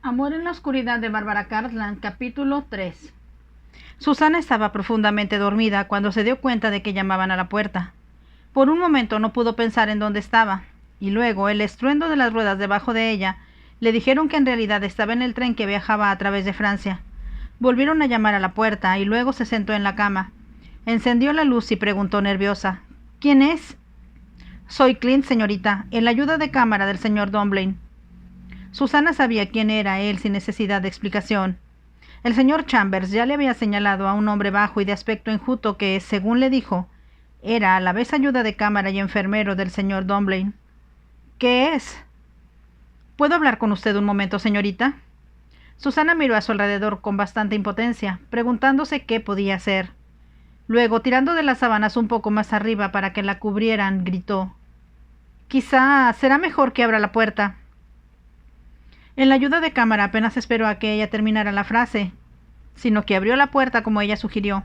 Amor en la oscuridad de Bárbara Cartland, capítulo 3. Susana estaba profundamente dormida cuando se dio cuenta de que llamaban a la puerta. Por un momento no pudo pensar en dónde estaba, y luego el estruendo de las ruedas debajo de ella le dijeron que en realidad estaba en el tren que viajaba a través de Francia. Volvieron a llamar a la puerta y luego se sentó en la cama. Encendió la luz y preguntó nerviosa: ¿Quién es? Soy Clint, señorita, el ayuda de cámara del señor Dunblane. Susana sabía quién era él sin necesidad de explicación. El señor Chambers ya le había señalado a un hombre bajo y de aspecto enjuto que, según le dijo, era a la vez ayuda de cámara y enfermero del señor Dunblane. ¿Qué es? ¿Puedo hablar con usted un momento, señorita? Susana miró a su alrededor con bastante impotencia, preguntándose qué podía hacer. Luego, tirando de las sábanas un poco más arriba para que la cubrieran, gritó: «Quizá será mejor que abra la puerta». El ayuda de cámara apenas esperó a que ella terminara la frase, sino que abrió la puerta como ella sugirió.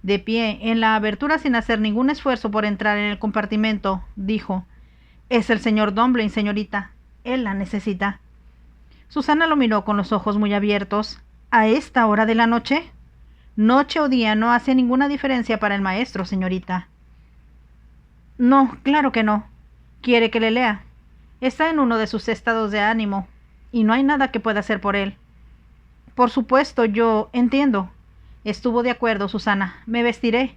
De pie, en la abertura sin hacer ningún esfuerzo por entrar en el compartimento, dijo: «Es el señor Dunblane, señorita. Él la necesita». Susana lo miró con los ojos muy abiertos. ¿A esta hora de la noche? Noche o día no hace ninguna diferencia para el maestro, señorita. No, claro que no. ¿Quiere que le lea? Está en uno de sus estados de ánimo, y no hay nada que pueda hacer por él. Por supuesto, yo entiendo. Estuvo de acuerdo, Susana. Me vestiré.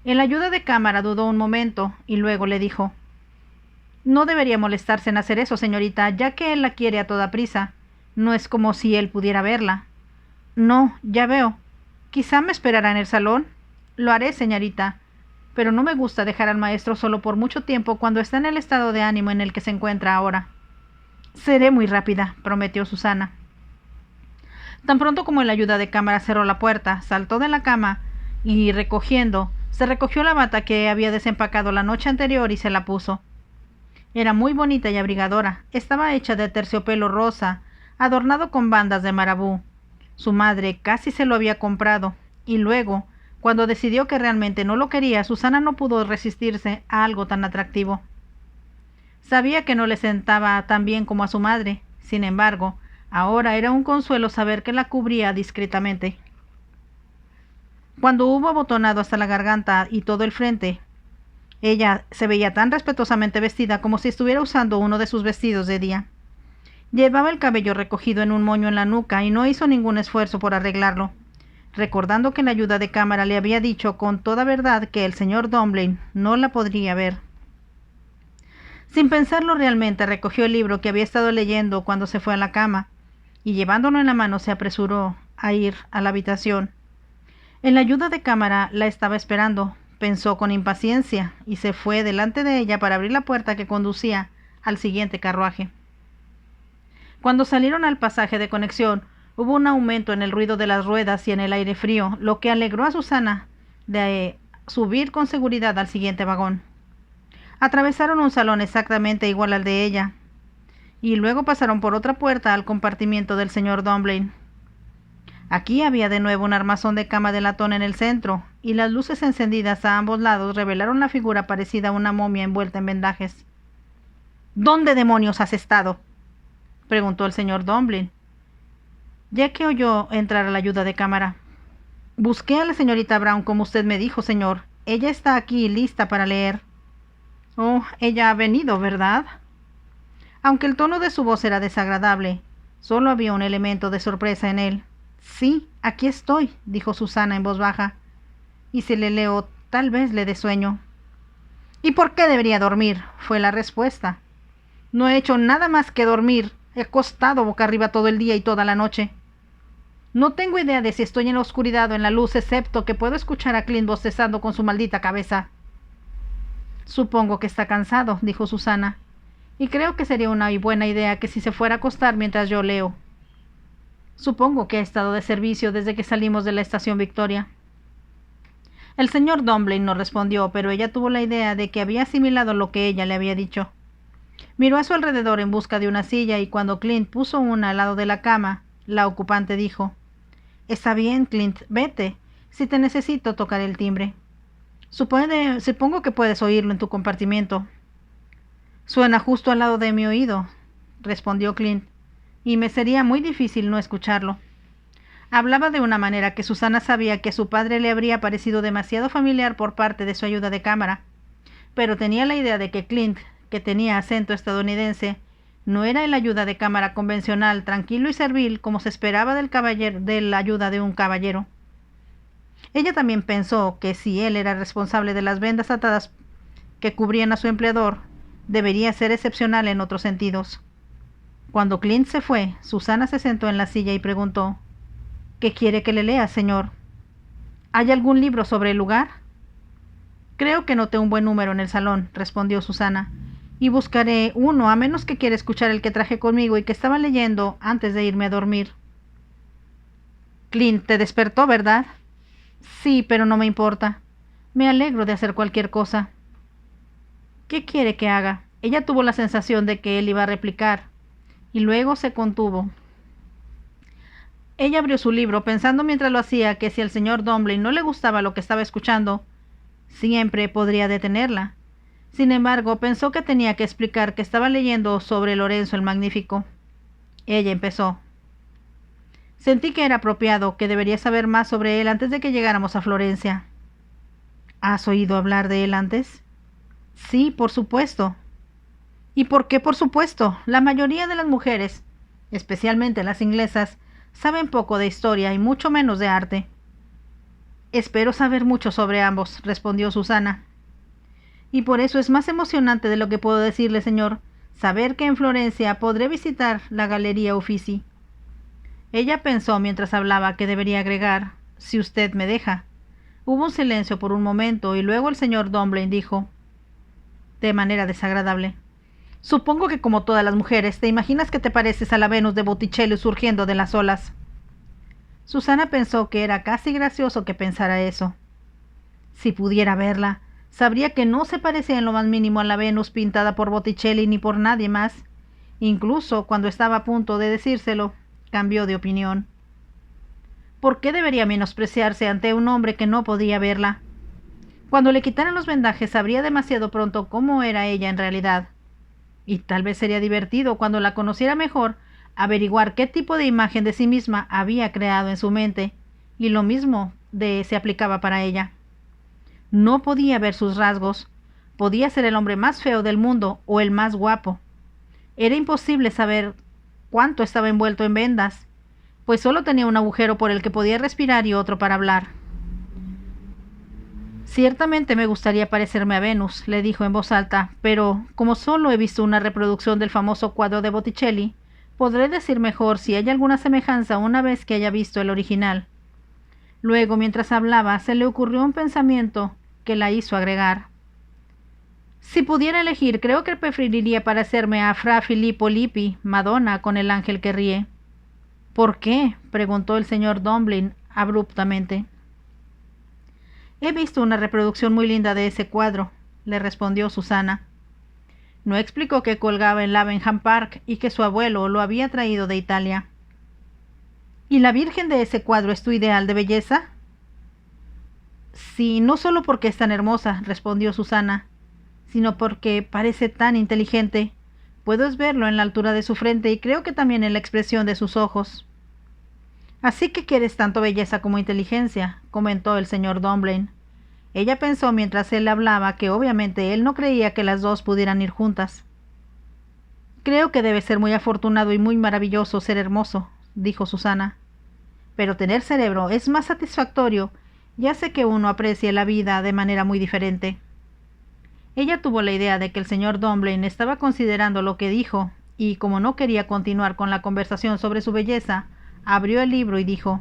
El ayuda de cámara dudó un momento, y luego le dijo: «No debería molestarse en hacer eso, señorita, ya que él la quiere a toda prisa. No es como si él pudiera verla». «No, ya veo. Quizá me esperará en el salón». «Lo haré, señorita. Pero no me gusta dejar al maestro solo por mucho tiempo cuando está en el estado de ánimo en el que se encuentra ahora». «Seré muy rápida», prometió Susana. Tan pronto como el ayuda de cámara cerró la puerta, saltó de la cama y, se recogió la bata que había desempacado la noche anterior y se la puso. Era muy bonita y abrigadora. Estaba hecha de terciopelo rosa, adornado con bandas de marabú. Su madre casi se lo había comprado, y luego, cuando decidió que realmente no lo quería, Susana no pudo resistirse a algo tan atractivo. Sabía que no le sentaba tan bien como a su madre. Sin embargo, ahora era un consuelo saber que la cubría discretamente. Cuando hubo abotonado hasta la garganta y todo el frente, ella se veía tan respetuosamente vestida como si estuviera usando uno de sus vestidos de día. Llevaba el cabello recogido en un moño en la nuca y no hizo ningún esfuerzo por arreglarlo, recordando que la ayuda de cámara le había dicho con toda verdad que el señor Dunblane no la podría ver. Sin pensarlo realmente, recogió el libro que había estado leyendo cuando se fue a la cama, y llevándolo en la mano se apresuró a ir a la habitación. El ayuda de cámara la estaba esperando, pensó con impaciencia, y se fue delante de ella para abrir la puerta que conducía al siguiente carruaje. Cuando salieron al pasaje de conexión, hubo un aumento en el ruido de las ruedas y en el aire frío, lo que alegró a Susana de subir con seguridad al siguiente vagón. Atravesaron un salón exactamente igual al de ella, y luego pasaron por otra puerta al compartimiento del señor Dunblane. Aquí había de nuevo un armazón de cama de latón en el centro, y las luces encendidas a ambos lados revelaron la figura parecida a una momia envuelta en vendajes. «¿Dónde demonios has estado?», preguntó el señor Dunblane, ya que oyó entrar a la ayuda de cámara. «Busqué a la señorita Brown como usted me dijo, señor. Ella está aquí lista para leer». «Oh, ella ha venido, ¿verdad?». Aunque el tono de su voz era desagradable, solo había un elemento de sorpresa en él. «Sí, aquí estoy», dijo Susana en voz baja, «y si le leo, tal vez le dé sueño». «¿Y por qué debería dormir?», fue la respuesta. «No he hecho nada más que dormir. He acostado boca arriba todo el día y toda la noche. No tengo idea de si estoy en la oscuridad o en la luz, excepto que puedo escuchar a Clint bostezando con su maldita cabeza». «Supongo que está cansado», dijo Susana, «y creo que sería una buena idea que si se fuera a acostar mientras yo leo. Supongo que ha estado de servicio desde que salimos de la estación Victoria». El señor Dunblane no respondió, pero ella tuvo la idea de que había asimilado lo que ella le había dicho. Miró a su alrededor en busca de una silla y cuando Clint puso una al lado de la cama, la ocupante dijo: «Está bien, Clint, vete. Si te necesito, tocaré el timbre. Supongo que puedes oírlo en tu compartimiento». «Suena justo al lado de mi oído», respondió Clint. y me sería muy difícil no escucharlo. Hablaba de una manera que Susana sabía que a su padre le habría parecido demasiado familiar por parte de su ayuda de cámara, pero tenía la idea de que Clint, que tenía acento estadounidense, no era el ayuda de cámara convencional, tranquilo y servil como se esperaba de la ayuda de un caballero. Ella también pensó que si él era responsable de las vendas atadas que cubrían a su empleador, debería ser excepcional en otros sentidos. Cuando Clint se fue, Susana se sentó en la silla y preguntó: ¿Qué quiere que le lea, señor? ¿Hay algún libro sobre el lugar? Creo que noté un buen número en el salón, respondió Susana, y buscaré uno, a menos que quiera escuchar el que traje conmigo y que estaba leyendo antes de irme a dormir. Clint te despertó, ¿verdad? Sí, pero no me importa. Me alegro de hacer cualquier cosa. ¿Qué quiere que haga? Ella tuvo la sensación de que él iba a replicar, y luego se contuvo. Ella abrió su libro, pensando mientras lo hacía que si al señor Dumbling no le gustaba lo que estaba escuchando, siempre podría detenerla. Sin embargo, pensó que tenía que explicar que estaba leyendo sobre Lorenzo el Magnífico. Ella empezó. Sentí que era apropiado, que debería saber más sobre él antes de que llegáramos a Florencia. ¿Has oído hablar de él antes? Sí, por supuesto. ¿Y por qué por supuesto? La mayoría de las mujeres, especialmente las inglesas, saben poco de historia y mucho menos de arte. Espero saber mucho sobre ambos, respondió Susana. Y por eso es más emocionante de lo que puedo decirle, señor, saber que en Florencia podré visitar la Galería Uffizi. Ella pensó mientras hablaba que debería agregar, si usted me deja. Hubo un silencio por un momento y luego el señor Dumbling dijo, de manera desagradable: Supongo que como todas las mujeres, te imaginas que te pareces a la Venus de Botticelli surgiendo de las olas. Susana pensó que era casi gracioso que pensara eso. Si pudiera verla, sabría que no se parecía en lo más mínimo a la Venus pintada por Botticelli ni por nadie más. Incluso cuando estaba a punto de decírselo, cambió de opinión. ¿Por qué debería menospreciarse ante un hombre que no podía verla? Cuando le quitaran los vendajes sabría demasiado pronto cómo era ella en realidad. Y tal vez sería divertido, cuando la conociera mejor, averiguar qué tipo de imagen de sí misma había creado en su mente, y lo mismo se aplicaba para ella. No podía ver sus rasgos. Podía ser el hombre más feo del mundo o el más guapo. Era imposible saber cuánto estaba envuelto en vendas, pues solo tenía un agujero por el que podía respirar y otro para hablar. Ciertamente me gustaría parecerme a Venus, le dijo en voz alta, pero como solo he visto una reproducción del famoso cuadro de Botticelli, podré decir mejor si hay alguna semejanza una vez que haya visto el original. Luego, mientras hablaba, se le ocurrió un pensamiento que la hizo agregar: Si pudiera elegir, creo que preferiría parecerme a Fra Filippo Lippi, Madonna con el ángel que ríe. ¿Por qué?, preguntó el señor Dumbling abruptamente. He visto una reproducción muy linda de ese cuadro, le respondió Susana. No explicó que colgaba en Lavenham Park y que su abuelo lo había traído de Italia. ¿Y la Virgen de ese cuadro es tu ideal de belleza? Sí, no solo porque es tan hermosa, respondió Susana, sino porque parece tan inteligente. Puedes verlo en la altura de su frente y creo que también en la expresión de sus ojos. Así que quieres tanto belleza como inteligencia, comentó el señor Dumbling. Ella pensó mientras él hablaba que obviamente él no creía que las dos pudieran ir juntas. Creo que debe ser muy afortunado y muy maravilloso ser hermoso, dijo Susana. Pero tener cerebro es más satisfactorio y hace que uno aprecie la vida de manera muy diferente. Ella tuvo la idea de que el señor Dumbling estaba considerando lo que dijo, y como no quería continuar con la conversación sobre su belleza, abrió el libro y dijo: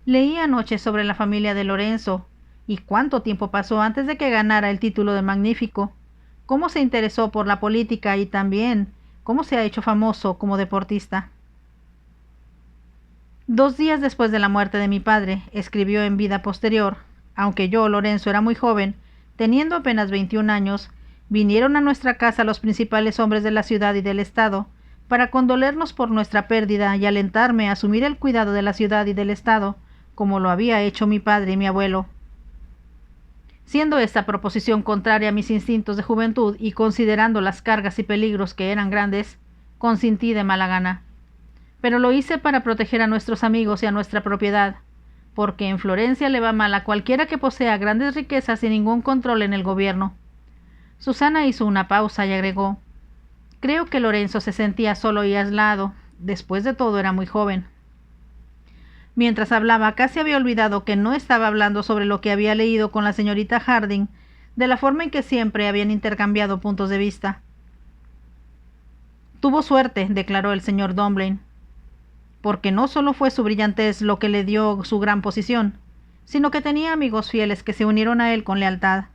Leí anoche sobre la familia de Lorenzo, y cuánto tiempo pasó antes de que ganara el título de Magnífico, cómo se interesó por la política y también cómo se ha hecho famoso como deportista. 2 días después de la muerte de mi padre, escribió en vida posterior, aunque yo, Lorenzo, era muy joven, teniendo apenas 21 años, vinieron a nuestra casa los principales hombres de la ciudad y del estado, para condolernos por nuestra pérdida y alentarme a asumir el cuidado de la ciudad y del estado, como lo había hecho mi padre y mi abuelo. Siendo esta proposición contraria a mis instintos de juventud y considerando las cargas y peligros que eran grandes, consentí de mala gana. pero lo hice para proteger a nuestros amigos y a nuestra propiedad, porque en Florencia le va mal a cualquiera que posea grandes riquezas y ningún control en el gobierno. Susana hizo una pausa y agregó: creo que Lorenzo se sentía solo y aislado. Después de todo era muy joven. Mientras hablaba, casi había olvidado que no estaba hablando sobre lo que había leído con la señorita Harding, de la forma en que siempre habían intercambiado puntos de vista. Tuvo suerte, declaró el señor Dunblane, porque no solo fue su brillantez lo que le dio su gran posición, sino que tenía amigos fieles que se unieron a él con lealtad.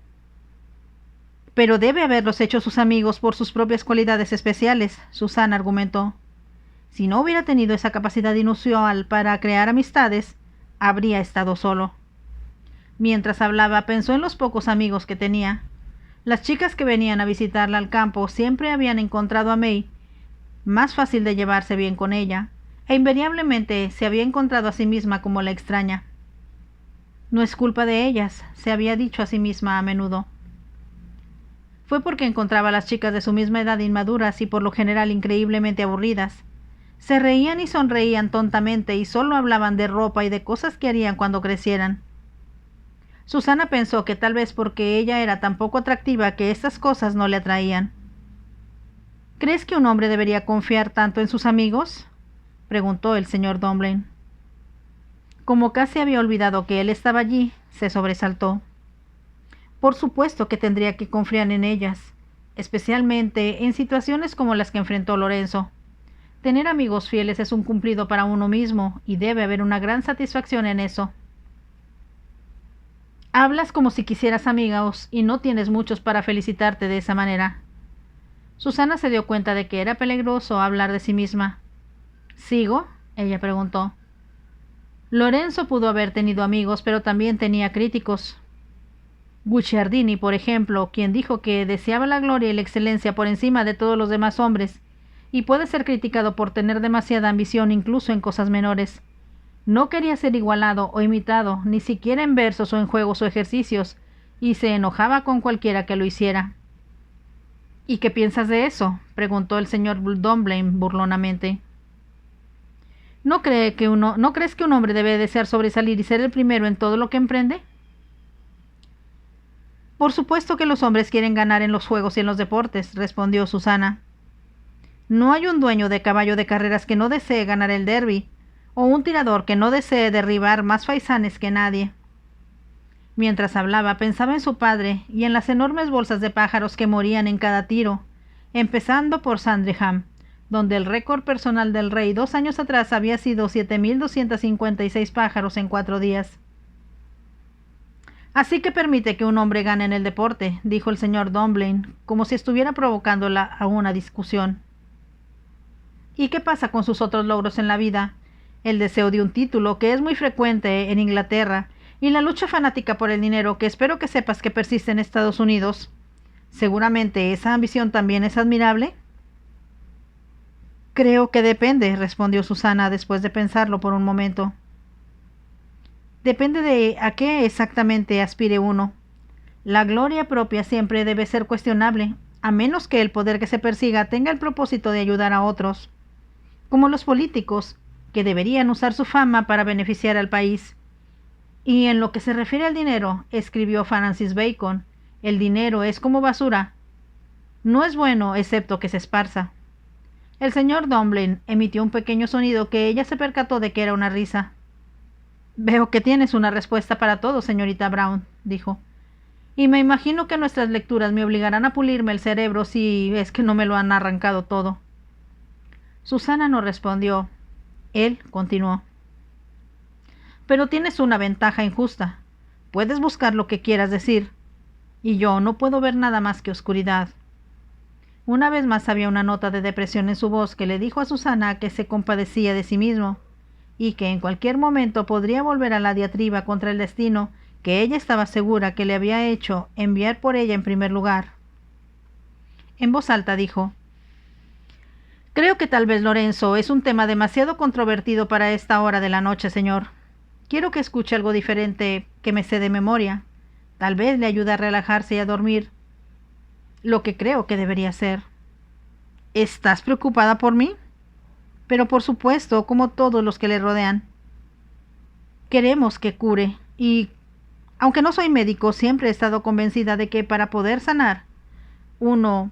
Pero debe haberlos hecho sus amigos por sus propias cualidades especiales, Susana argumentó. Si no hubiera tenido esa capacidad inusual para crear amistades, habría estado solo. Mientras hablaba, pensó en los pocos amigos que tenía. Las chicas que venían a visitarla al campo siempre habían encontrado a May más fácil de llevarse bien con ella, e invariablemente se había encontrado a sí misma como la extraña. No es culpa de ellas, se había dicho a sí misma a menudo. Fue porque encontraba a las chicas de su misma edad inmaduras y por lo general increíblemente aburridas. Se reían y sonreían tontamente y solo hablaban de ropa y de cosas que harían cuando crecieran. Susana pensó que tal vez porque ella era tan poco atractiva que estas cosas no le atraían. ¿Crees que un hombre debería confiar tanto en sus amigos?, preguntó el señor Dunblane. Como casi había olvidado que él estaba allí, se sobresaltó. Por supuesto que tendría que confiar en ellas, especialmente en situaciones como las que enfrentó Lorenzo. Tener amigos fieles es un cumplido para uno mismo, y debe haber una gran satisfacción en eso. Hablas como si quisieras amigos y no tienes muchos para felicitarte de esa manera. Susana se dio cuenta de que era peligroso hablar de sí misma. ¿Sigo?, ella preguntó. Lorenzo pudo haber tenido amigos, pero también tenía críticos. Guicciardini, por ejemplo, quien dijo que deseaba la gloria y la excelencia por encima de todos los demás hombres, y puede ser criticado por tener demasiada ambición incluso en cosas menores. No quería ser igualado o imitado, ni siquiera en versos o en juegos o ejercicios, y se enojaba con cualquiera que lo hiciera. ¿Y qué piensas de eso?, preguntó el señor Dunblane burlonamente. ¿No crees que un hombre debe desear sobresalir y ser el primero en todo lo que emprende? Por supuesto que los hombres quieren ganar en los juegos y en los deportes, respondió Susana. No hay un dueño de caballo de carreras que no desee ganar el derby, o un tirador que no desee derribar más faisanes que nadie. Mientras hablaba, pensaba en su padre y en las enormes bolsas de pájaros que morían en cada tiro, empezando por Sandringham, donde el récord personal del rey 2 años atrás había sido 7.256 pájaros en 4 días. Así que permite que un hombre gane en el deporte, dijo el señor Dunblane, como si estuviera provocándola a una discusión. ¿Y qué pasa con sus otros logros en la vida? El deseo de un título, que es muy frecuente en Inglaterra, y la lucha fanática por el dinero, que espero que sepas que persiste en Estados Unidos. ¿Seguramente esa ambición también es admirable? Creo que depende, respondió Susana después de pensarlo por un momento. Depende de a qué exactamente aspire uno. La gloria propia siempre debe ser cuestionable, a menos que el poder que se persiga tenga el propósito de ayudar a otros, como los políticos, que deberían usar su fama para beneficiar al país. Y en lo que se refiere al dinero, escribió Francis Bacon, el dinero es como basura. No es bueno excepto que se esparza. El señor Dunblane emitió un pequeño sonido que ella se percató de que era una risa. Veo que tienes una respuesta para todo, señorita Brown, dijo. Y me imagino que nuestras lecturas me obligarán a pulirme el cerebro si es que no me lo han arrancado todo. Susana no respondió. Él continuó. Pero tienes una ventaja injusta. Puedes buscar lo que quieras decir, y yo no puedo ver nada más que oscuridad. Una vez más había una nota de depresión en su voz que le dijo a Susana que se compadecía de sí mismo, y que en cualquier momento podría volver a la diatriba contra el destino que ella estaba segura que le había hecho enviar por ella en primer lugar. En voz alta dijo: Creo que tal vez Lorenzo es un tema demasiado controvertido para esta hora de la noche, señor. Quiero que escuche algo diferente que me sé de memoria. Tal vez le ayude a relajarse y a dormir. Lo que creo que debería ser. ¿Estás preocupada por mí? pero por supuesto, como todos los que le rodean. Queremos que cure, y aunque no soy médico, siempre he estado convencida de que para poder sanar una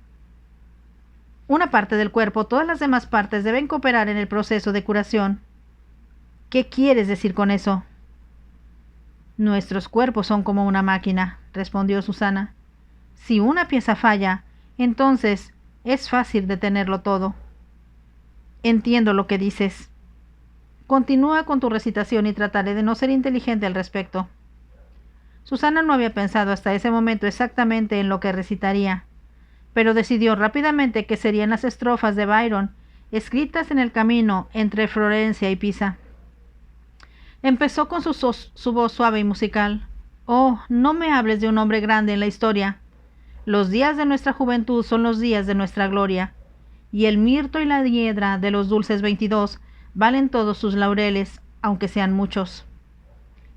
parte del cuerpo, todas las demás partes deben cooperar en el proceso de curación. ¿Qué quieres decir con eso? Nuestros cuerpos son como una máquina, respondió Susana. Si una pieza falla, entonces es fácil detenerlo todo. Entiendo lo que dices. Continúa con tu recitación y trataré de no ser inteligente al respecto. Susana no había pensado hasta ese momento exactamente en lo que recitaría, pero decidió rápidamente que serían las estrofas de Byron, escritas en el camino entre Florencia y Pisa. Empezó con su voz suave y musical. Oh, no me hables de un hombre grande en la historia. Los días de nuestra juventud son los días de nuestra gloria, y el mirto y la hiedra de los dulces 22 valen todos sus laureles, aunque sean muchos.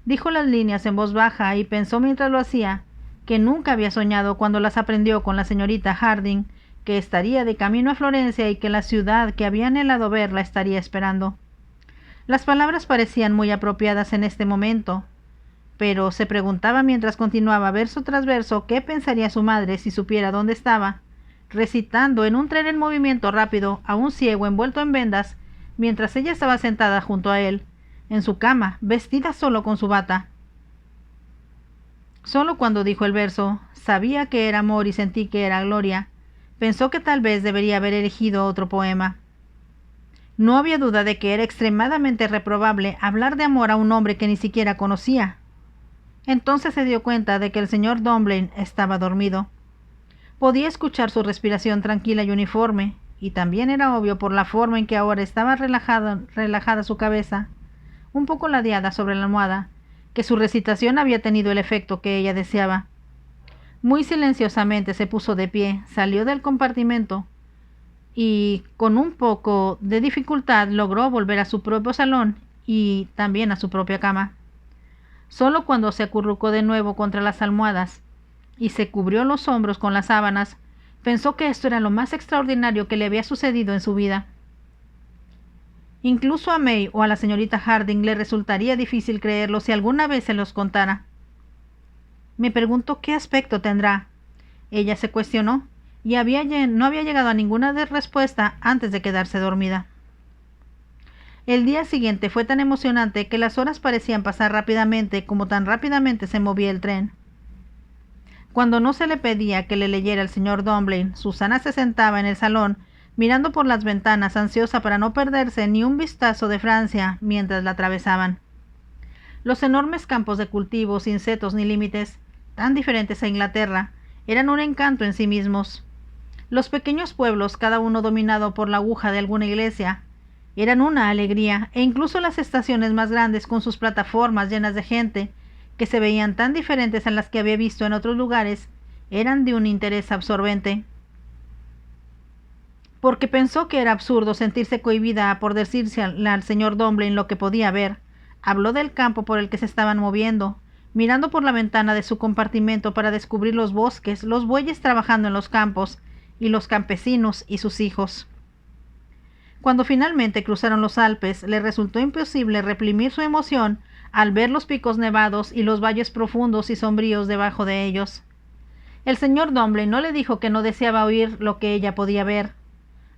Dijo las líneas en voz baja y pensó mientras lo hacía que nunca había soñado cuando las aprendió con la señorita Harding, que estaría de camino a Florencia y que la ciudad que había anhelado ver la estaría esperando. Las palabras parecían muy apropiadas en este momento, pero se preguntaba mientras continuaba verso tras verso qué pensaría su madre si supiera dónde estaba, recitando en un tren en movimiento rápido a un ciego envuelto en vendas, mientras ella estaba sentada junto a él, en su cama, vestida solo con su bata. Solo cuando dijo el verso, sabía que era amor y sentí que era gloria, pensó que tal vez debería haber elegido otro poema. No había duda de que era extremadamente reprobable hablar de amor a un hombre que ni siquiera conocía. Entonces se dio cuenta de que el señor Dunblane estaba dormido. Podía escuchar su respiración tranquila y uniforme, y también era obvio por la forma en que ahora estaba relajada su cabeza, un poco ladeada sobre la almohada, que su recitación había tenido el efecto que ella deseaba. Muy silenciosamente se puso de pie, salió del compartimento, y con un poco de dificultad logró volver a su propio salón y también a su propia cama. Solo cuando se acurrucó de nuevo contra las almohadas y se cubrió los hombros con las sábanas, pensó que esto era lo más extraordinario que le había sucedido en su vida. Incluso a May o a la señorita Harding le resultaría difícil creerlo si alguna vez se los contara. Me pregunto qué aspecto tendrá. Ella se cuestionó, y no había llegado a ninguna respuesta antes de quedarse dormida. El día siguiente fue tan emocionante que las horas parecían pasar rápidamente como tan rápidamente se movía el tren. Cuando no se le pedía que le leyera el señor Dunblane, Susana se sentaba en el salón, mirando por las ventanas, ansiosa para no perderse ni un vistazo de Francia mientras la atravesaban. Los enormes campos de cultivo sin setos ni límites, tan diferentes a Inglaterra, eran un encanto en sí mismos. Los pequeños pueblos, cada uno dominado por la aguja de alguna iglesia, eran una alegría, e incluso las estaciones más grandes con sus plataformas llenas de gente, que se veían tan diferentes a las que había visto en otros lugares, eran de un interés absorbente. Porque pensó que era absurdo sentirse cohibida por decirse al señor Dunblane lo que podía ver, habló del campo por el que se estaban moviendo, mirando por la ventana de su compartimento para descubrir los bosques, los bueyes trabajando en los campos, y los campesinos y sus hijos. Cuando finalmente cruzaron los Alpes, le resultó imposible reprimir su emoción al ver los picos nevados y los valles profundos y sombríos debajo de ellos. El señor Dunblane no le dijo que no deseaba oír lo que ella podía ver,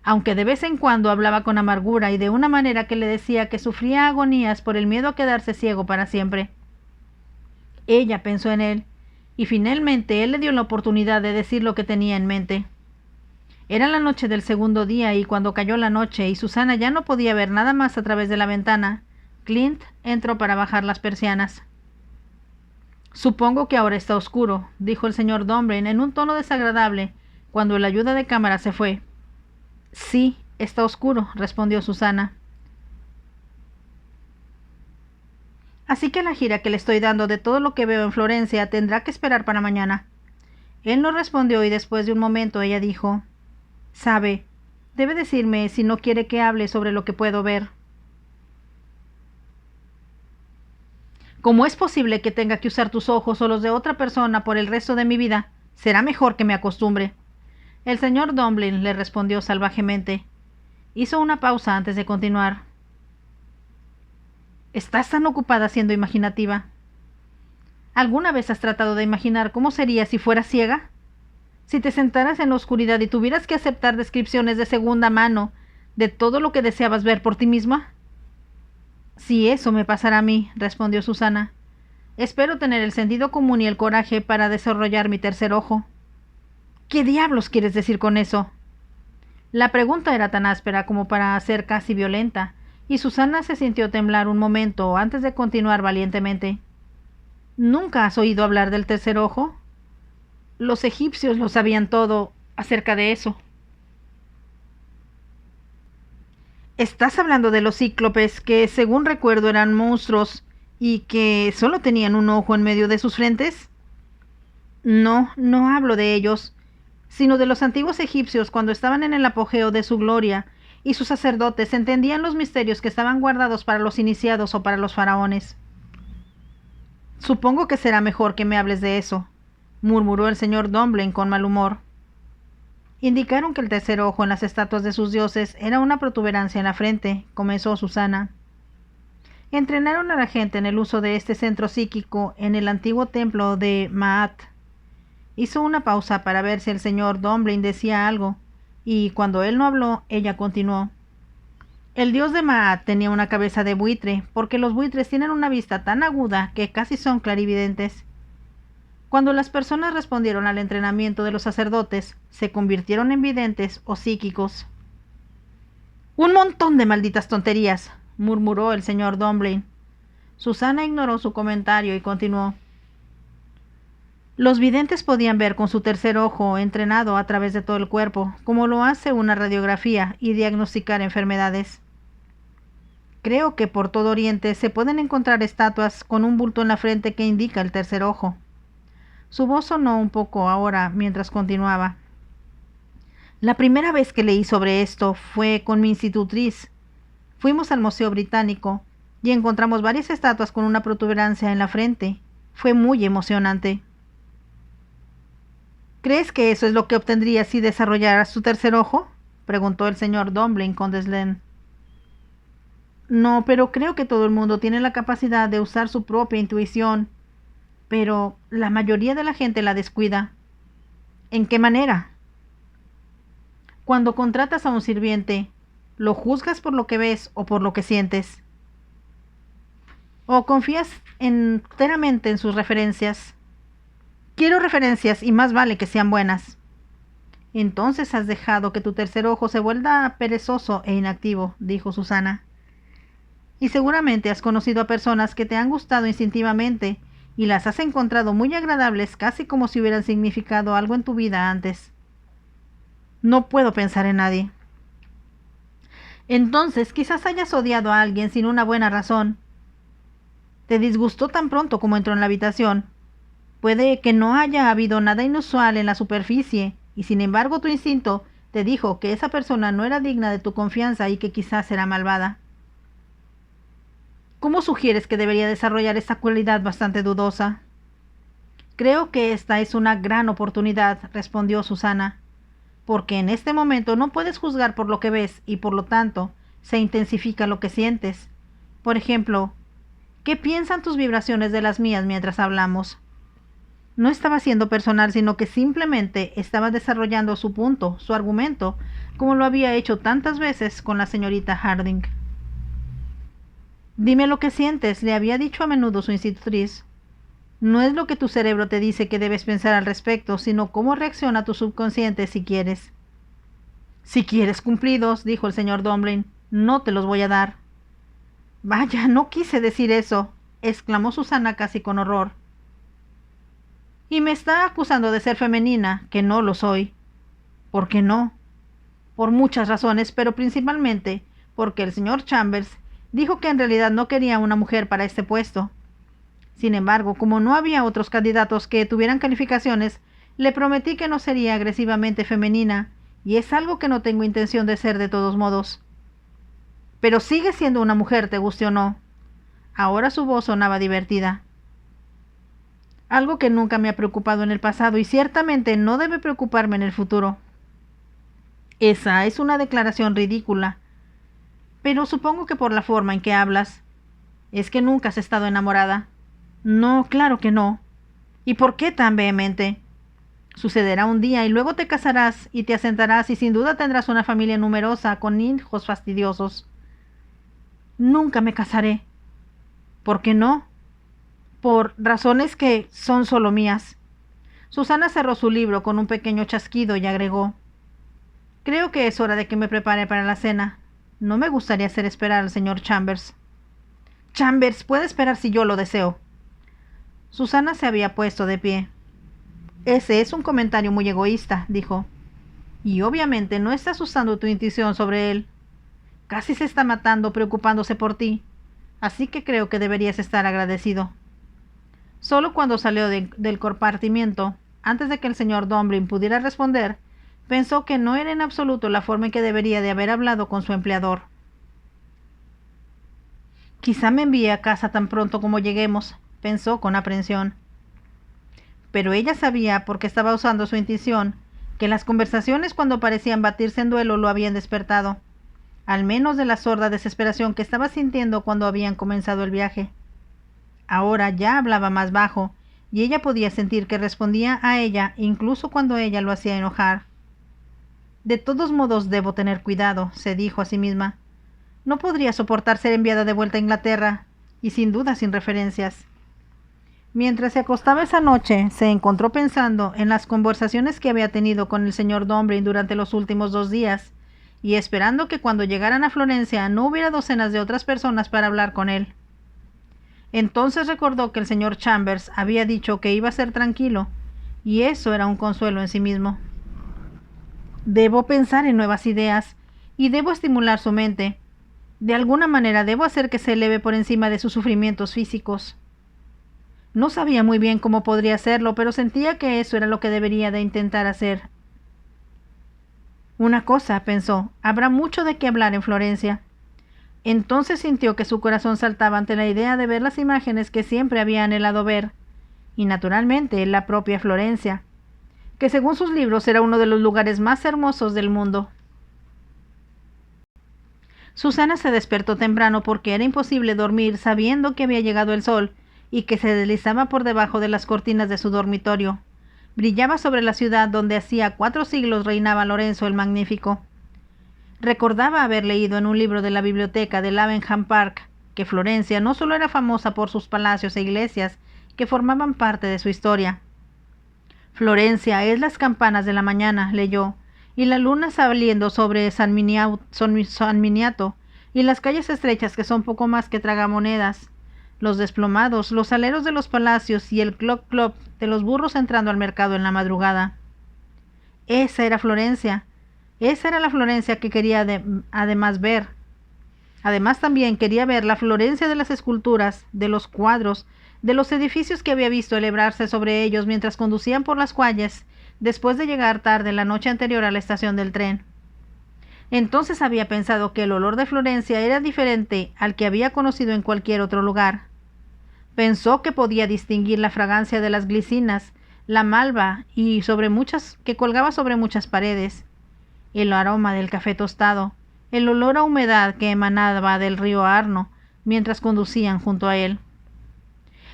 aunque de vez en cuando hablaba con amargura y de una manera que le decía que sufría agonías por el miedo a quedarse ciego para siempre. Ella pensó en él, y finalmente él le dio la oportunidad de decir lo que tenía en mente. Era la noche del segundo día, y cuando cayó la noche y Susana ya no podía ver nada más a través de la ventana, Clint entró para bajar las persianas. «Supongo que ahora está oscuro», dijo el señor Dunblane en un tono desagradable, cuando el ayuda de cámara se fue. «Sí, está oscuro», respondió Susana. «Así que la gira que le estoy dando de todo lo que veo en Florencia tendrá que esperar para mañana». Él no respondió y después de un momento ella dijo: «Sabe, debe decirme si no quiere que hable sobre lo que puedo ver». «¿Cómo es posible que tenga que usar tus ojos o los de otra persona por el resto de mi vida? Será mejor que me acostumbre». El señor Dunblane le respondió salvajemente: Hizo una pausa antes de continuar. Estás tan ocupada siendo imaginativa. ¿Alguna vez has tratado de imaginar cómo sería si fueras ciega? Si te sentaras en la oscuridad y tuvieras que aceptar descripciones de segunda mano de todo lo que deseabas ver por ti misma. Si eso me pasara a mí, respondió Susana. Espero tener el sentido común y el coraje para desarrollar mi tercer ojo. ¿Qué diablos quieres decir con eso? La pregunta era tan áspera como para ser casi violenta, y Susana se sintió temblar un momento antes de continuar valientemente. ¿Nunca has oído hablar del tercer ojo? Los egipcios lo sabían todo acerca de eso. ¿Estás hablando de los cíclopes que, según recuerdo, eran monstruos y que solo tenían un ojo en medio de sus frentes? No, no hablo de ellos, sino de los antiguos egipcios cuando estaban en el apogeo de su gloria y sus sacerdotes entendían los misterios que estaban guardados para los iniciados o para los faraones. Supongo que será mejor que me hables de eso, murmuró el señor Dumbling con mal humor. Indicaron que el tercer ojo en las estatuas de sus dioses era una protuberancia en la frente, comenzó Susana. Entrenaron a la gente en el uso de este centro psíquico en el antiguo templo de Maat. Hizo una pausa para ver si el señor Dumbling decía algo, y cuando él no habló, ella continuó. El dios de Maat tenía una cabeza de buitre, porque los buitres tienen una vista tan aguda que casi son clarividentes. Cuando las personas respondieron al entrenamiento de los sacerdotes, se convirtieron en videntes o psíquicos. «Un montón de malditas tonterías», murmuró el señor Dumbling. Susana ignoró su comentario y continuó. Los videntes podían ver con su tercer ojo entrenado a través de todo el cuerpo, como lo hace una radiografía, y diagnosticar enfermedades. Creo que por todo Oriente se pueden encontrar estatuas con un bulto en la frente que indica el tercer ojo. Su voz sonó un poco ahora mientras continuaba. La primera vez que leí sobre esto fue con mi institutriz. Fuimos al Museo Británico y encontramos varias estatuas con una protuberancia en la frente. Fue muy emocionante. ¿Crees que eso es lo que obtendría si desarrollaras tu tercer ojo?, preguntó el señor Dumbling con desdén. No, pero creo que todo el mundo tiene la capacidad de usar su propia intuición. Pero la mayoría de la gente la descuida. ¿En qué manera? Cuando contratas a un sirviente, ¿lo juzgas por lo que ves o por lo que sientes? ¿O confías enteramente en sus referencias? Quiero referencias y más vale que sean buenas. Entonces has dejado que tu tercer ojo se vuelva perezoso e inactivo, dijo Susana. Y seguramente has conocido a personas que te han gustado instintivamente y las has encontrado muy agradables, casi como si hubieran significado algo en tu vida antes. No puedo pensar en nadie. Entonces quizás hayas odiado a alguien sin una buena razón. Te disgustó tan pronto como entró en la habitación. Puede que no haya habido nada inusual en la superficie, y sin embargo tu instinto te dijo que esa persona no era digna de tu confianza y que quizás era malvada. ¿Cómo sugieres que debería desarrollar esta cualidad bastante dudosa? Creo que esta es una gran oportunidad, respondió Susana, porque en este momento no puedes juzgar por lo que ves y por lo tanto se intensifica lo que sientes. Por ejemplo, ¿qué piensan tus vibraciones de las mías mientras hablamos? No estaba siendo personal, sino que simplemente estaba desarrollando su punto, su argumento, como lo había hecho tantas veces con la señorita Harding. Dime lo que sientes, le había dicho a menudo su institutriz. No es lo que tu cerebro te dice que debes pensar al respecto, sino cómo reacciona tu subconsciente si quieres. Si quieres cumplidos, dijo el señor Dumbling, no te los voy a dar. Vaya, no quise decir eso, exclamó Susana casi con horror. Y me está acusando de ser femenina, que no lo soy. ¿Por qué no? Por muchas razones, pero principalmente porque el señor Chambers dijo que en realidad no quería una mujer para este puesto. Sin embargo, como no había otros candidatos que tuvieran calificaciones, le prometí que no sería agresivamente femenina, y es algo que no tengo intención de ser de todos modos. Pero sigue siendo una mujer, te guste o no. Ahora su voz sonaba divertida. Algo que nunca me ha preocupado en el pasado y ciertamente no debe preocuparme en el futuro. Esa es una declaración ridícula, Pero supongo que por la forma en que hablas. ¿Es que nunca has estado enamorada? No, claro que no. ¿Y por qué tan vehemente? Sucederá un día y luego te casarás y te asentarás y sin duda tendrás una familia numerosa con hijos fastidiosos. Nunca me casaré. ¿Por qué no? Por razones que son solo mías. Susana cerró su libro con un pequeño chasquido y agregó: Creo que es hora de que me prepare para la cena. No me gustaría hacer esperar al señor Chambers. Chambers puede esperar si yo lo deseo. Susana se había puesto de pie. Ese es un comentario muy egoísta, dijo. Y obviamente no estás usando tu intuición sobre él. Casi se está matando preocupándose por ti. Así que creo que deberías estar agradecido. Solo cuando salió del compartimiento, antes de que el señor Domblin pudiera responder, pensó que no era en absoluto la forma en que debería de haber hablado con su empleador. Quizá me envíe a casa tan pronto como lleguemos, pensó con aprensión. Pero ella sabía, porque estaba usando su intuición, que las conversaciones cuando parecían batirse en duelo lo habían despertado, al menos de la sorda desesperación que estaba sintiendo cuando habían comenzado el viaje. Ahora ya hablaba más bajo, y ella podía sentir que respondía a ella incluso cuando ella lo hacía enojar. De todos modos debo tener cuidado, se dijo a sí misma. No podría soportar ser enviada de vuelta a Inglaterra, y sin duda sin referencias. Mientras se acostaba esa noche, se encontró pensando en las conversaciones que había tenido con el señor Domblin durante los últimos 2 días, y esperando que cuando llegaran a Florencia no hubiera docenas de otras personas para hablar con él. Entonces recordó que el señor Chambers había dicho que iba a ser tranquilo, y eso era un consuelo en sí mismo. Debo pensar en nuevas ideas, y debo estimular su mente. De alguna manera debo hacer que se eleve por encima de sus sufrimientos físicos. No sabía muy bien cómo podría hacerlo, pero sentía que eso era lo que debería de intentar hacer. Una cosa, pensó, habrá mucho de qué hablar en Florencia. Entonces sintió que su corazón saltaba ante la idea de ver las imágenes que siempre había anhelado ver, y naturalmente la propia Florencia, que según sus libros era uno de los lugares más hermosos del mundo. Susana se despertó temprano porque era imposible dormir sabiendo que había llegado el sol y que se deslizaba por debajo de las cortinas de su dormitorio. Brillaba sobre la ciudad donde hacía 4 siglos reinaba Lorenzo el Magnífico. Recordaba haber leído en un libro de la biblioteca de Lavenham Park que Florencia no solo era famosa por sus palacios e iglesias que formaban parte de su historia. Florencia es las campanas de la mañana, leyó, y la luna saliendo sobre San Miniato, y las calles estrechas que son poco más que tragamonedas, los desplomados, los aleros de los palacios y el cloc-cloc de los burros entrando al mercado en la madrugada. Esa era Florencia. Esa era la Florencia que quería además ver. Además también quería ver la Florencia de las esculturas, de los cuadros, de los edificios que había visto elevarse sobre ellos mientras conducían por las calles, después de llegar tarde la noche anterior a la estación del tren. Entonces había pensado que el olor de Florencia era diferente al que había conocido en cualquier otro lugar. Pensó que podía distinguir la fragancia de las glicinas, la malva y que colgaba sobre muchas paredes, el aroma del café tostado, el olor a humedad que emanaba del río Arno mientras conducían junto a él.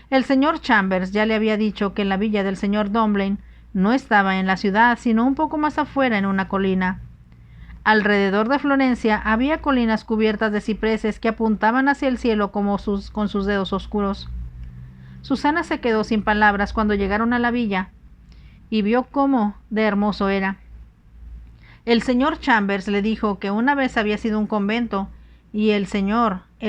El señor Chambers ya le había dicho que la villa del señor Domblin no estaba en la ciudad, sino un poco más afuera en una colina. Alrededor de Florencia había colinas cubiertas de cipreses que apuntaban hacia el cielo con sus dedos oscuros. Susana se quedó sin palabras cuando llegaron a la villa y vio cómo de hermoso era. El señor Chambers le dijo que una vez había sido un convento y el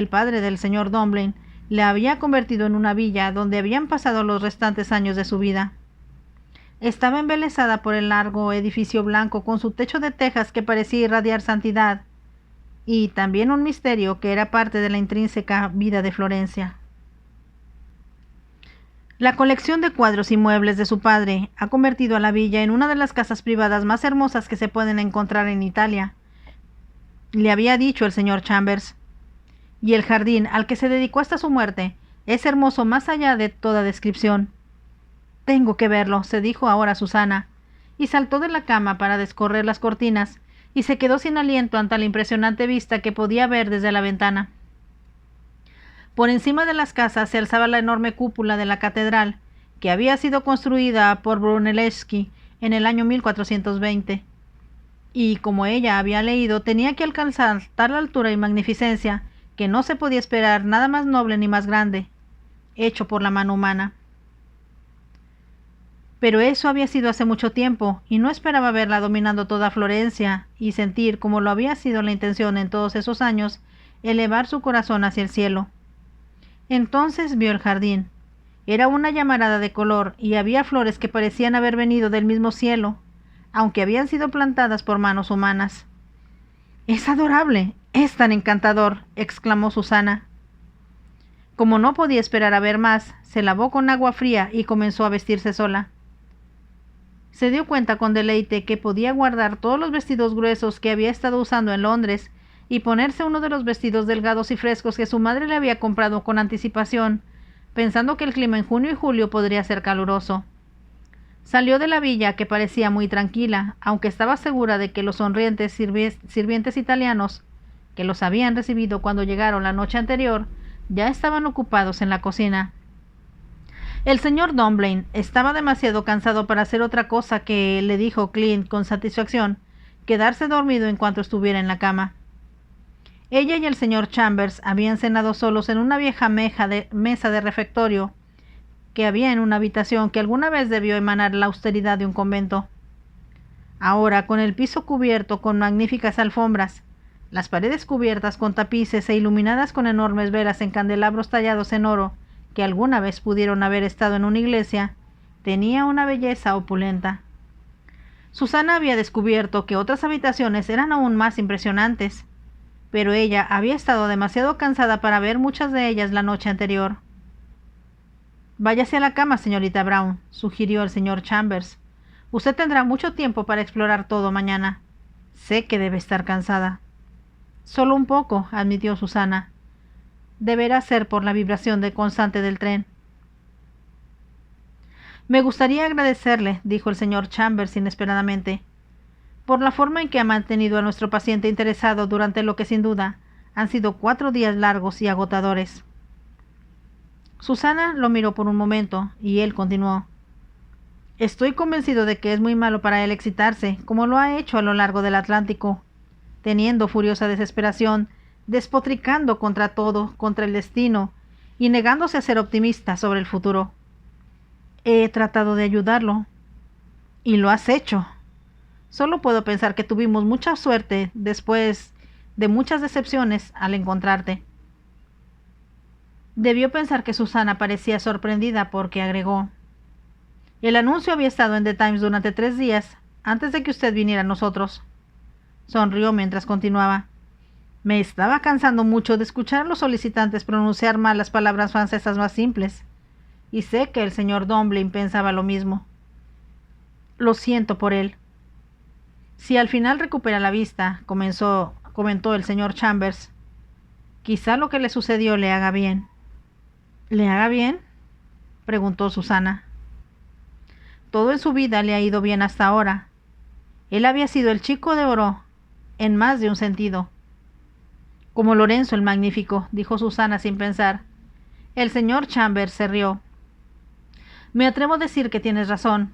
padre del señor Domblin, le había convertido en una villa donde habían pasado los restantes años de su vida. Estaba embelesada por el largo edificio blanco con su techo de tejas que parecía irradiar santidad, y también un misterio que era parte de la intrínseca vida de Florencia. La colección de cuadros y muebles de su padre ha convertido a la villa en una de las casas privadas más hermosas que se pueden encontrar en Italia, le había dicho el señor Chambers. Y el jardín al que se dedicó hasta su muerte es hermoso más allá de toda descripción. Tengo que verlo, se dijo ahora Susana, y saltó de la cama para descorrer las cortinas y se quedó sin aliento ante la impresionante vista que podía ver desde la ventana. Por encima de las casas se alzaba la enorme cúpula de la catedral, que había sido construida por Brunelleschi en el año 1420, y como ella había leído, tenía que alcanzar tal altura y magnificencia que no se podía esperar nada más noble ni más grande, hecho por la mano humana. Pero eso había sido hace mucho tiempo, y no esperaba verla dominando toda Florencia, y sentir, como lo había sido la intención en todos esos años, elevar su corazón hacia el cielo. Entonces vio el jardín. Era una llamarada de color, y había flores que parecían haber venido del mismo cielo, aunque habían sido plantadas por manos humanas. «¡Es adorable! ¡Es tan encantador!», exclamó Susana. Como no podía esperar a ver más, se lavó con agua fría y comenzó a vestirse sola. Se dio cuenta con deleite que podía guardar todos los vestidos gruesos que había estado usando en Londres y ponerse uno de los vestidos delgados y frescos que su madre le había comprado con anticipación, pensando que el clima en junio y julio podría ser caluroso. Salió de la villa, que parecía muy tranquila, aunque estaba segura de que los sonrientes sirvientes italianos, que los habían recibido cuando llegaron la noche anterior, ya estaban ocupados en la cocina. El señor Dunblane estaba demasiado cansado para hacer otra cosa que, le dijo Clint con satisfacción, quedarse dormido en cuanto estuviera en la cama. Ella y el señor Chambers habían cenado solos en una vieja mesa de refectorio que había en una habitación que alguna vez debió emanar la austeridad de un convento. Ahora, con el piso cubierto con magníficas alfombras, las paredes cubiertas con tapices e iluminadas con enormes velas en candelabros tallados en oro, que alguna vez pudieron haber estado en una iglesia, tenía una belleza opulenta. Susana había descubierto que otras habitaciones eran aún más impresionantes, pero ella había estado demasiado cansada para ver muchas de ellas la noche anterior. «Váyase a la cama, señorita Brown», sugirió el señor Chambers. «Usted tendrá mucho tiempo para explorar todo mañana. Sé que debe estar cansada». «Solo un poco», admitió Susana. «Deberá ser por la vibración constante del tren». «Me gustaría agradecerle», dijo el señor Chambers inesperadamente, «por la forma en que ha mantenido a nuestro paciente interesado durante lo que sin duda han sido 4 días largos y agotadores». Susana lo miró por un momento, y él continuó. «Estoy convencido de que es muy malo para él excitarse, como lo ha hecho a lo largo del Atlántico, teniendo furiosa desesperación, despotricando contra todo, contra el destino, y negándose a ser optimista sobre el futuro. He tratado de ayudarlo. Y lo has hecho. Solo puedo pensar que tuvimos mucha suerte después de muchas decepciones al encontrarte». Debió pensar que Susana parecía sorprendida porque agregó: «El anuncio había estado en The Times durante 3 días antes de que usted viniera a nosotros». Sonrió mientras continuaba: «Me estaba cansando mucho de escuchar a los solicitantes pronunciar mal las palabras francesas más simples, y sé que el señor Dunblane pensaba lo mismo. Lo siento por él». «Si al final recupera la vista», comentó el señor Chambers, «quizá lo que le sucedió le haga bien». «¿Le haga bien?», preguntó Susana. «Todo en su vida le ha ido bien hasta ahora. Él había sido el chico de oro en más de un sentido». «Como Lorenzo el Magnífico», dijo Susana sin pensar. El señor Chambers se rió. «Me atrevo a decir que tienes razón.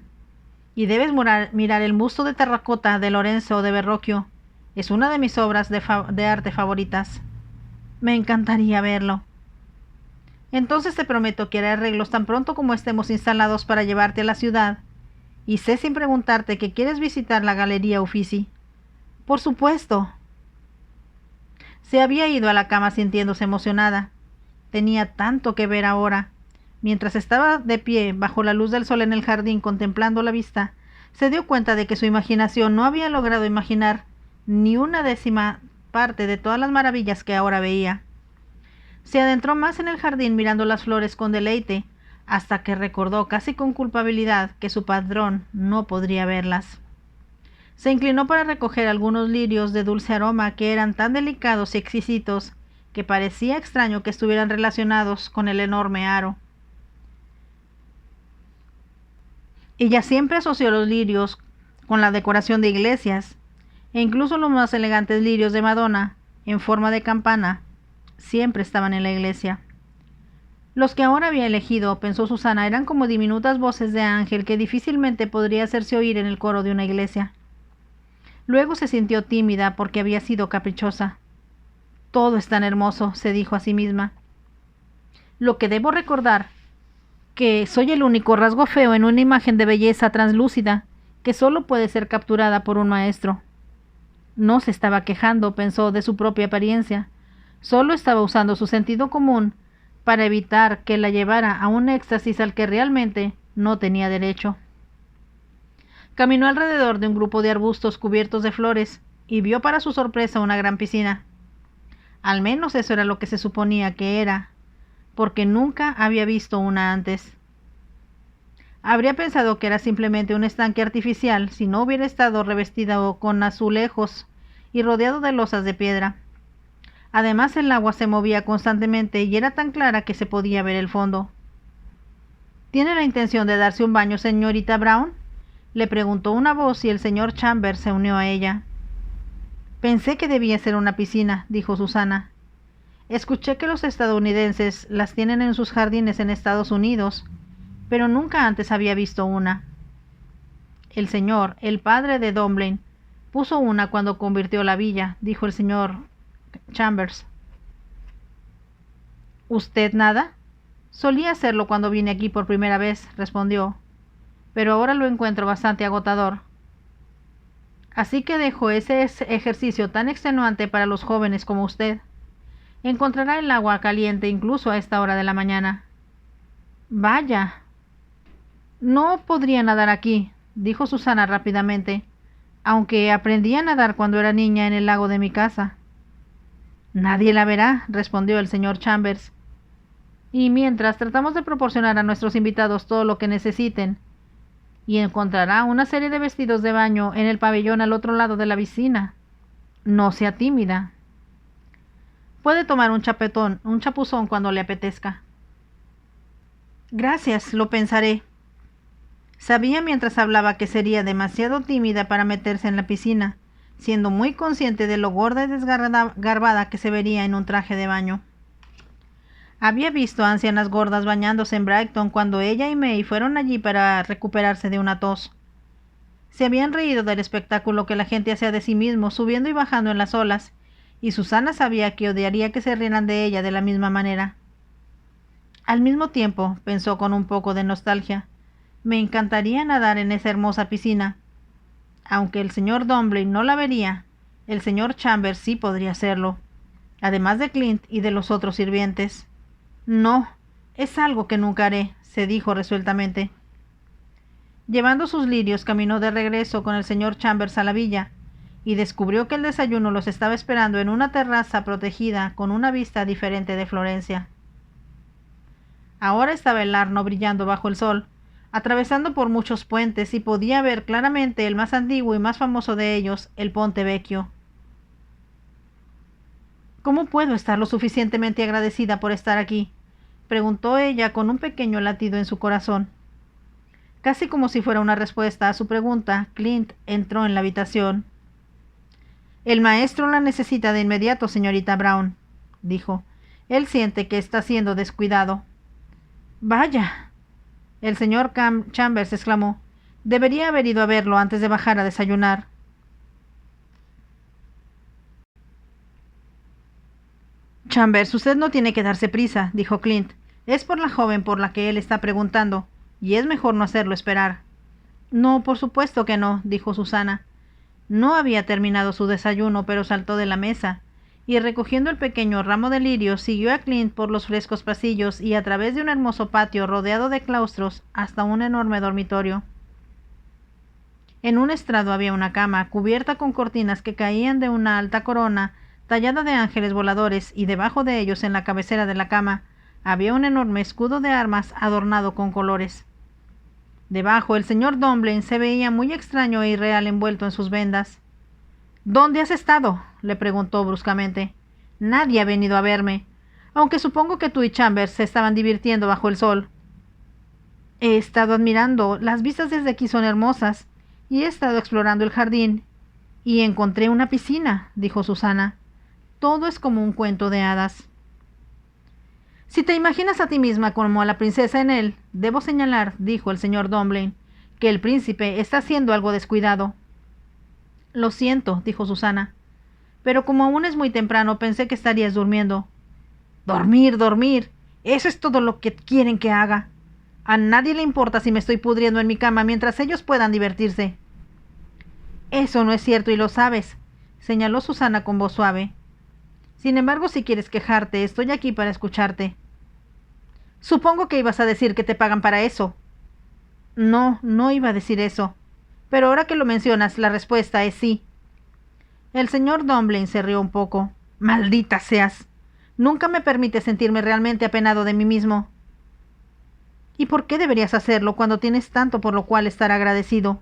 Y debes mirar el busto de terracota de Lorenzo de Verrocchio. Es una de mis obras de arte favoritas. Me encantaría verlo». «Entonces te prometo que haré arreglos tan pronto como estemos instalados para llevarte a la ciudad. Y sé sin preguntarte que quieres visitar la Galería Uffizi». «Por supuesto». Se había ido a la cama sintiéndose emocionada. Tenía tanto que ver ahora. Mientras estaba de pie bajo la luz del sol en el jardín contemplando la vista, se dio cuenta de que su imaginación no había logrado imaginar ni una 10ª parte de todas las maravillas que ahora veía. Se adentró más en el jardín mirando las flores con deleite, hasta que recordó casi con culpabilidad que su patrón no podría verlas. Se inclinó para recoger algunos lirios de dulce aroma que eran tan delicados y exquisitos que parecía extraño que estuvieran relacionados con el enorme aro. Ella siempre asoció los lirios con la decoración de iglesias, e incluso los más elegantes lirios de Madonna, en forma de campana, siempre estaban en la iglesia. Los que ahora había elegido, pensó Susana, eran como diminutas voces de ángel que difícilmente podría hacerse oír en el coro de una iglesia. Luego se sintió tímida porque había sido caprichosa. Todo es tan hermoso, se dijo a sí misma. Lo que debo recordar, que soy el único rasgo feo en una imagen de belleza translúcida que solo puede ser capturada por un maestro. No se estaba quejando, pensó, de su propia apariencia. Solo estaba usando su sentido común para evitar que la llevara a un éxtasis al que realmente no tenía derecho. Caminó alrededor de un grupo de arbustos cubiertos de flores y vio para su sorpresa una gran piscina. Al menos eso era lo que se suponía que era, porque nunca había visto una antes. Habría pensado que era simplemente un estanque artificial si no hubiera estado revestida con azulejos y rodeado de losas de piedra. Además, el agua se movía constantemente y era tan clara que se podía ver el fondo. ¿Tiene la intención de darse un baño, señorita Brown?, le preguntó una voz y el señor Chambers se unió a ella. Pensé que debía ser una piscina, dijo Susana. Escuché que los estadounidenses las tienen en sus jardines en Estados Unidos, pero nunca antes había visto una. El padre de Dumpling, puso una cuando convirtió la villa, dijo el señor Chambers. ¿Usted nada? Solía hacerlo cuando vine aquí por primera vez, respondió, pero ahora lo encuentro bastante agotador. Así que dejo ese ejercicio tan extenuante para los jóvenes como usted. Encontrará el agua caliente incluso a esta hora de la mañana. Vaya. No podría nadar aquí, dijo Susana rápidamente, aunque aprendí a nadar cuando era niña en el lago de mi casa. Nadie la verá, respondió el señor Chambers. Y mientras tratamos de proporcionar a nuestros invitados todo lo que necesiten, y encontrará una serie de vestidos de baño en el pabellón al otro lado de la piscina. No sea tímida. Puede tomar un chapuzón cuando le apetezca. Gracias, lo pensaré. Sabía mientras hablaba que sería demasiado tímida para meterse en la piscina, siendo muy consciente de lo gorda y desgarbada que se vería en un traje de baño. Había visto a ancianas gordas bañándose en Brighton cuando ella y May fueron allí para recuperarse de una tos. Se habían reído del espectáculo que la gente hacía de sí mismo subiendo y bajando en las olas, y Susana sabía que odiaría que se rieran de ella de la misma manera. Al mismo tiempo, pensó con un poco de nostalgia, me encantaría nadar en esa hermosa piscina. Aunque el señor Dumpling no la vería, el señor Chambers sí podría hacerlo, además de Clint y de los otros sirvientes. No, es algo que nunca haré, se dijo resueltamente. Llevando sus lirios, caminó de regreso con el señor Chambers a la villa, y descubrió que el desayuno los estaba esperando en una terraza protegida con una vista diferente de Florencia. Ahora estaba el Arno brillando bajo el sol, atravesando por muchos puentes, y podía ver claramente el más antiguo y más famoso de ellos, el Ponte Vecchio. ¿Cómo puedo estar lo suficientemente agradecida por estar aquí?, preguntó ella con un pequeño latido en su corazón. Casi como si fuera una respuesta a su pregunta, Clint entró en la habitación. El maestro la necesita de inmediato, señorita Brown, dijo. Él siente que está siendo descuidado. Vaya. El señor Chambers exclamó. Debería haber ido a verlo antes de bajar a desayunar. Chambers, usted no tiene que darse prisa, dijo Clint. Es por la joven por la que él está preguntando, y es mejor no hacerlo esperar. No, por supuesto que no, dijo Susana. No había terminado su desayuno, pero saltó de la mesa, y recogiendo el pequeño ramo de lirios, siguió a Clint por los frescos pasillos y a través de un hermoso patio rodeado de claustros hasta un enorme dormitorio. En un estrado había una cama, cubierta con cortinas que caían de una alta corona, tallada de ángeles voladores, y debajo de ellos, en la cabecera de la cama, había un enorme escudo de armas adornado con colores. Debajo, el señor Dumpling se veía muy extraño e irreal envuelto en sus vendas. ¿Dónde has estado?, le preguntó bruscamente. Nadie ha venido a verme, aunque supongo que tú y Chambers se estaban divirtiendo bajo el sol. He estado admirando, las vistas desde aquí son hermosas, y he estado explorando el jardín, Y encontré una piscina, dijo Susana. Todo es como un cuento de hadas. Si te imaginas a ti misma como a la princesa en él, debo señalar, dijo el señor Dumbledore, que el príncipe está siendo algo descuidado. Lo siento, dijo Susana, pero como aún es muy temprano pensé que estarías durmiendo. Dormir, dormir. Eso es todo lo que quieren que haga. A nadie le importa si me estoy pudriendo en mi cama mientras ellos puedan divertirse. Eso no es cierto y lo sabes, señaló Susana con voz suave. Sin embargo, si quieres quejarte, estoy aquí para escucharte. Supongo que ibas a decir que te pagan para eso. No, no iba a decir eso. Pero ahora que lo mencionas, la respuesta es sí. El señor Dumbledore se rió un poco. Maldita seas. Nunca me permite sentirme realmente apenado de mí mismo. ¿Y por qué deberías hacerlo cuando tienes tanto por lo cual estar agradecido?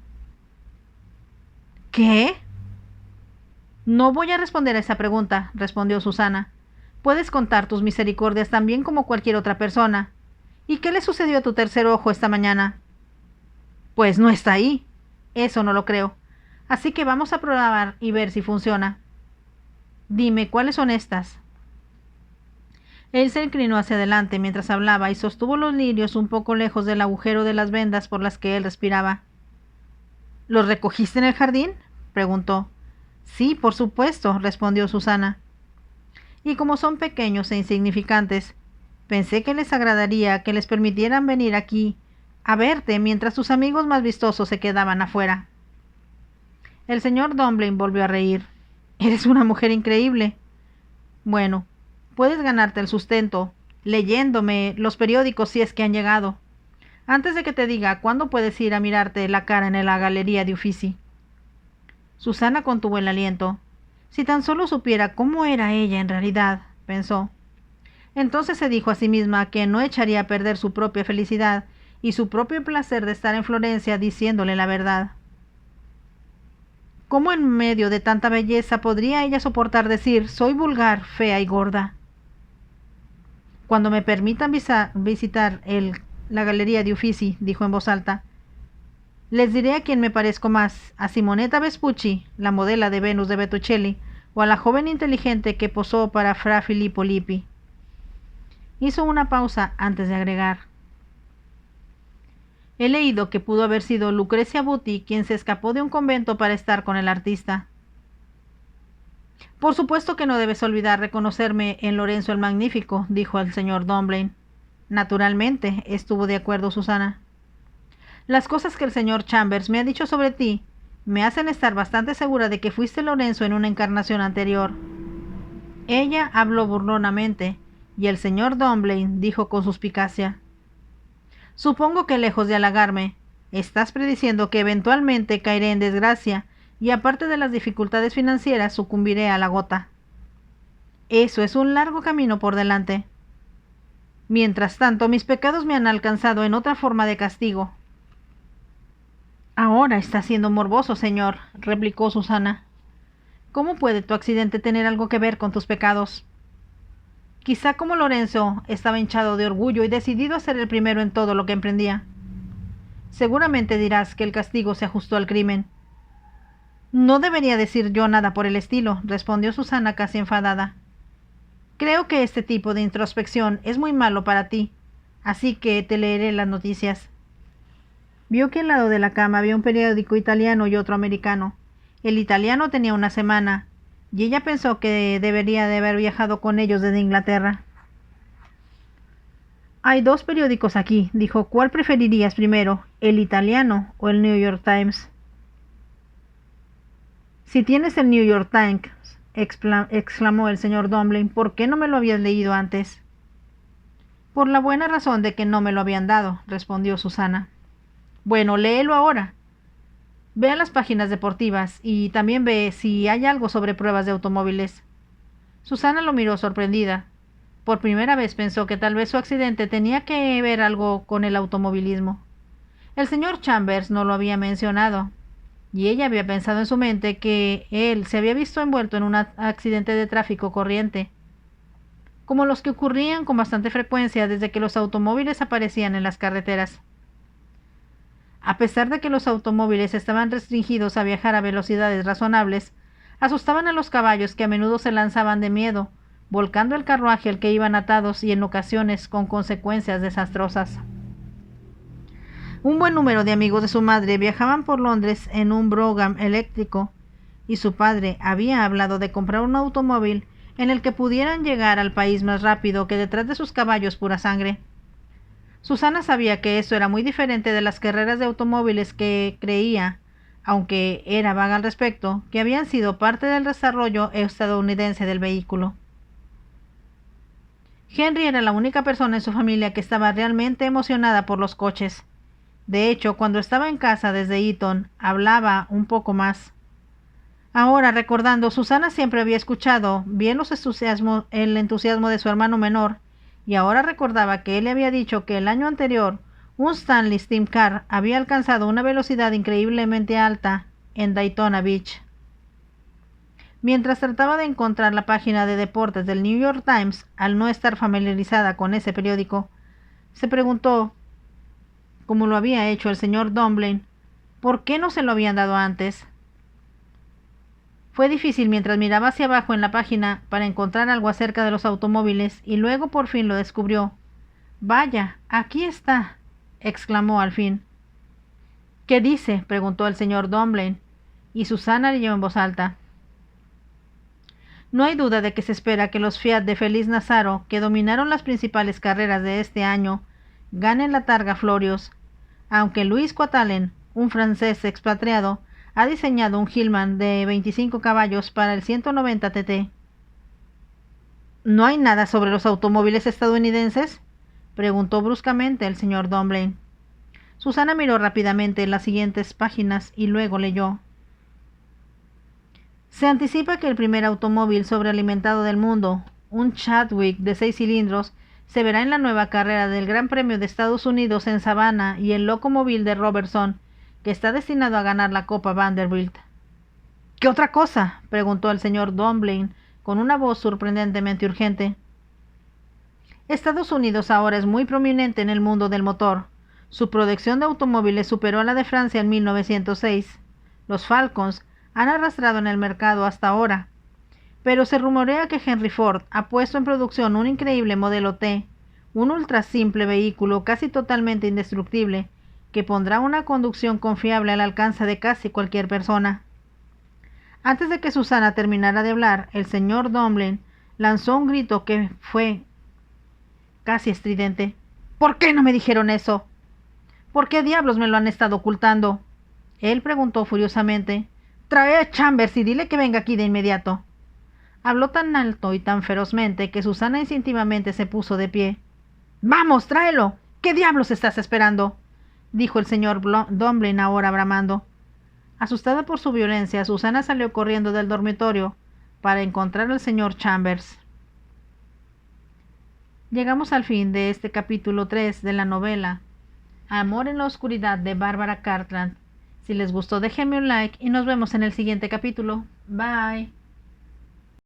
¿Qué? No voy a responder a esa pregunta, respondió Susana. Puedes contar tus misericordias tan bien como cualquier otra persona. ¿Y qué le sucedió a tu tercer ojo esta mañana? Pues no está ahí. Eso no lo creo. Así que vamos a probar y ver si funciona. Dime, ¿cuáles son estas? Él se inclinó hacia adelante mientras hablaba y sostuvo los lirios un poco lejos del agujero de las vendas por las que él respiraba. ¿Los recogiste en el jardín? Preguntó. Sí, por supuesto, respondió Susana. Y como son pequeños e insignificantes, pensé que les agradaría que les permitieran venir aquí a verte mientras tus amigos más vistosos se quedaban afuera. El señor Dumbledore volvió a reír. Eres una mujer increíble. Bueno, puedes ganarte el sustento leyéndome los periódicos si es que han llegado. Antes de que te diga cuándo puedes ir a mirarte la cara en la galería de Uffizi. Susana contuvo el aliento. Si tan solo supiera cómo era ella en realidad, pensó. Entonces se dijo a sí misma que no echaría a perder su propia felicidad y su propio placer de estar en Florencia diciéndole la verdad. ¿Cómo en medio de tanta belleza podría ella soportar decir soy vulgar, fea y gorda? Cuando me permitan visitar la galería de Uffizi, dijo en voz alta, les diré a quién me parezco más, a Simonetta Vespucci, la modelo de Venus de Botticelli, o a la joven inteligente que posó para Fra Filippo Lippi. Hizo una pausa antes de agregar. He leído que pudo haber sido Lucrecia Buti quien se escapó de un convento para estar con el artista. Por supuesto que no debes olvidar reconocerme en Lorenzo el Magnífico, dijo el señor Dumbledore. Naturalmente, estuvo de acuerdo Susana. Las cosas que el señor Chambers me ha dicho sobre ti me hacen estar bastante segura de que fuiste Lorenzo en una encarnación anterior. Ella habló burlonamente, y el señor Dumbledore dijo con suspicacia. Supongo que lejos de halagarme, estás prediciendo que eventualmente caeré en desgracia, y aparte de las dificultades financieras sucumbiré a la gota. Eso es un largo camino por delante. Mientras tanto, mis pecados me han alcanzado en otra forma de castigo. Ahora está siendo morboso, señor, replicó Susana. ¿Cómo puede tu accidente tener algo que ver con tus pecados? Quizá como Lorenzo estaba hinchado de orgullo y decidido a ser el primero en todo lo que emprendía. Seguramente dirás que el castigo se ajustó al crimen. No debería decir yo nada por el estilo, respondió Susana casi enfadada. Creo que este tipo de introspección es muy malo para ti, así que te leeré las noticias. Vio que al lado de la cama había un periódico italiano y otro americano. El italiano tenía una semana, y ella pensó que debería de haber viajado con ellos desde Inglaterra. Hay dos periódicos aquí, dijo. ¿Cuál preferirías primero, el italiano o el New York Times? Si tienes el New York Times, exclamó el señor Dumbledore, ¿por qué no me lo habías leído antes? Por la buena razón de que no me lo habían dado, respondió Susana. Bueno, léelo ahora. Ve las páginas deportivas y también ve si hay algo sobre pruebas de automóviles. Susana lo miró sorprendida. Por primera vez pensó que tal vez su accidente tenía que ver algo con el automovilismo. El señor Chambers no lo había mencionado, y ella había pensado en su mente que él se había visto envuelto en un accidente de tráfico corriente, como los que ocurrían con bastante frecuencia desde que los automóviles aparecían en las carreteras. A pesar de que los automóviles estaban restringidos a viajar a velocidades razonables, asustaban a los caballos, que a menudo se lanzaban de miedo, volcando el carruaje al que iban atados y en ocasiones con consecuencias desastrosas. Un buen número de amigos de su madre viajaban por Londres en un brougham eléctrico, y su padre había hablado de comprar un automóvil en el que pudieran llegar al país más rápido que detrás de sus caballos pura sangre. Susana sabía que eso era muy diferente de las carreras de automóviles que creía, aunque era vaga al respecto, que habían sido parte del desarrollo estadounidense del vehículo. Henry era la única persona en su familia que estaba realmente emocionada por los coches. De hecho, cuando estaba en casa desde Eton, hablaba un poco más. Ahora, recordando, Susana siempre había escuchado bien el entusiasmo de su hermano menor, y ahora recordaba que él le había dicho que el año anterior un Stanley Steam Car había alcanzado una velocidad increíblemente alta en Daytona Beach. Mientras trataba de encontrar la página de deportes del New York Times, al no estar familiarizada con ese periódico, se preguntó, como lo había hecho el señor Dunblane, ¿por qué no se lo habían dado antes? Fue difícil mientras miraba hacia abajo en la página para encontrar algo acerca de los automóviles, y luego por fin lo descubrió. «Vaya, aquí está», exclamó al fin. «¿Qué dice?», preguntó el señor Dunblane, y Susana leyó en voz alta. «No hay duda de que se espera que los Fiat de Feliz Nazzaro, que dominaron las principales carreras de este año, ganen la Targa Florios, aunque Louis Quatalen, un francés expatriado, ha diseñado un Hillman de 25 caballos para el 190 TT. ¿No hay nada sobre los automóviles estadounidenses?», preguntó bruscamente el señor Dunblane. Susana miró rápidamente las siguientes páginas y luego leyó. Se anticipa que el primer automóvil sobrealimentado del mundo, un Chadwick de 6 cilindros, se verá en la nueva carrera del Gran Premio de Estados Unidos en Savannah, y el locomóvil de Robertson, que está destinado a ganar la Copa Vanderbilt. «¿Qué otra cosa?», preguntó el señor Dunblane con una voz sorprendentemente urgente. Estados Unidos ahora es muy prominente en el mundo del motor. Su producción de automóviles superó a la de Francia en 1906. Los Falcons han arrastrado en el mercado hasta ahora. Pero se rumorea que Henry Ford ha puesto en producción un increíble modelo T, un ultra simple vehículo casi totalmente indestructible, que pondrá una conducción confiable al alcance de casi cualquier persona. Antes de que Susana terminara de hablar, el señor Dunblane lanzó un grito que fue casi estridente. «¿Por qué no me dijeron eso? ¿Por qué diablos me lo han estado ocultando?», él preguntó furiosamente. «Trae a Chambers y dile que venga aquí de inmediato». Habló tan alto y tan ferozmente que Susana instintivamente se puso de pie. «¡Vamos, tráelo! ¿Qué diablos estás esperando?», dijo el señor Dunblane ahora bramando. Asustada por su violencia, Susana salió corriendo del dormitorio para encontrar al señor Chambers. Llegamos al fin de este capítulo 3 de la novela Amor en la oscuridad de Barbara Cartland. Si les gustó, déjenme un like y nos vemos en el siguiente capítulo. Bye.